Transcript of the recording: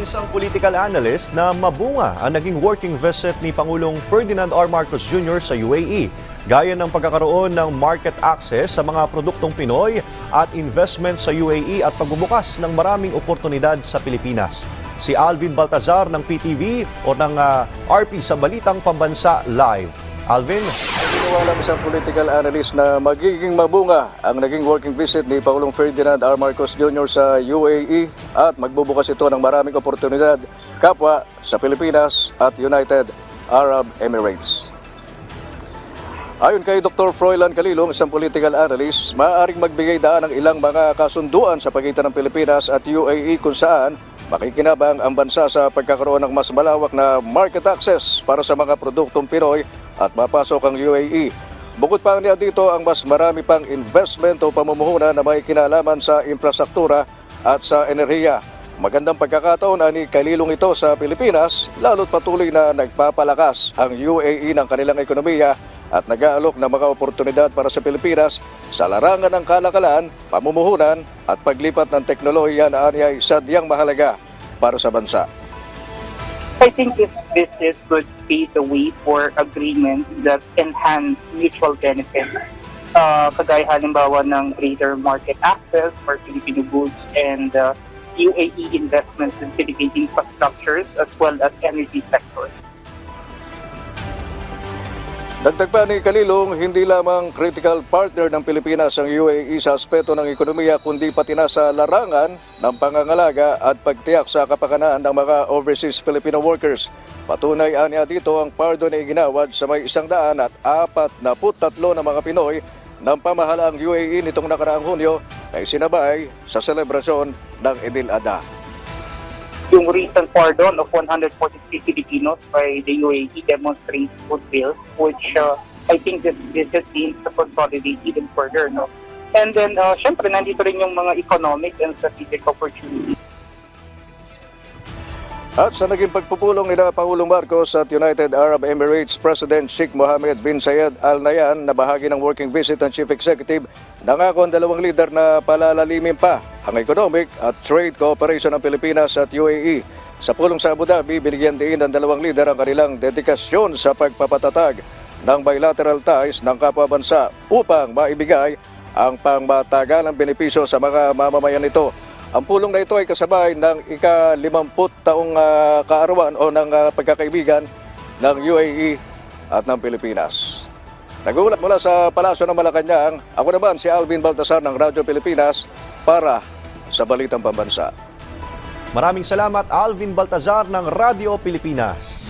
isang political analyst na mabunga ang naging working visit ni Pangulong Ferdinand R. Marcos Jr. sa UAE, gaya ng pagkakaroon ng market access sa mga produktong Pinoy at investment sa UAE at pagbubukas ng maraming oportunidad sa Pilipinas. Si Alvin Baltazar ng PTV o ng RP sa Balitang Pambansa Live. Alvin? Iniwalang isang political analyst na magiging mabunga ang naging working visit ni Pangulong Ferdinand R. Marcos Jr. sa UAE at magbubukas ito ng maraming oportunidad kapwa sa Pilipinas at United Arab Emirates. Ayon kay Dr. Froilan Calilong, isang political analyst, maaaring magbigay daan ng ilang mga kasunduan sa pagitan ng Pilipinas at UAE kung saan makikinabang ang bansa sa pagkakaroon ng mas malawak na market access para sa mga produktong Pinoy at mapasok ang UAE. Bukod pa niya dito ang mas marami pang investment o pamumuhunan na may kinalaman sa infrastruktura at sa enerhiya. Magandang pagkakataon ni Calilong ito sa Pilipinas, lalo't patuloy na nagpapalakas ang UAE ng kanilang ekonomiya at nag-aalok ng mga oportunidad para sa Pilipinas sa larangan ng kalakalan, pamumuhunan at paglipat ng teknolohiya na ay sadyang mahalaga para sa bansa. I think if this could pave the way for agreements that enhance mutual benefits, kagaya halimbawa ng greater market access for Filipino goods and UAE investments in Philippine infrastructures as well as energy sectors. Dagdag pa ni Calilong, hindi lamang critical partner ng Pilipinas ang UAE sa aspeto ng ekonomiya kundi pati na sa larangan ng pangangalaga at pagtiyak sa kapakanan ng mga overseas Filipino workers. Patunay aniya dito ang pardon na iginawad sa may 143 na mga Pinoy ng pamahalaang UAE nitong nakaraang Hunyo ay sinabay sa selebrasyon ng Idil Adha. Yung recent pardon of 143 Filipinos by the UAE demonstrates goodwill, which I think this is aims to consolidate even further. No? And then, syempre, nandito rin yung mga economic and strategic opportunities. At sa naging pagpupulong ni Pangulong Marcos at United Arab Emirates President Sheikh Mohammed bin Zayed Al Nahyan na bahagi ng working visit ng Chief Executive, nangako ang dalawang leader na palalalimin pa ang economic at trade cooperation ng Pilipinas at UAE. Sa pulong sa Abu Dhabi, binigyan din ng dalawang leader ang kanilang dedikasyon sa pagpapatatag ng bilateral ties ng kapwa bansa upang maibigay ang pangmatagalang benepisyo sa mga mamamayan nito. Ang pulong na ito ay kasabay ng ika-50 taong kaarawan o ng pagkakaibigan ng UAE at ng Pilipinas. Nagulat mula sa Palasyo ng Malacanang, ako naman si Alvin Baltazar ng Radyo Pilipinas para sa Balitang Pambansa. Maraming salamat, Alvin Baltazar ng Radyo Pilipinas.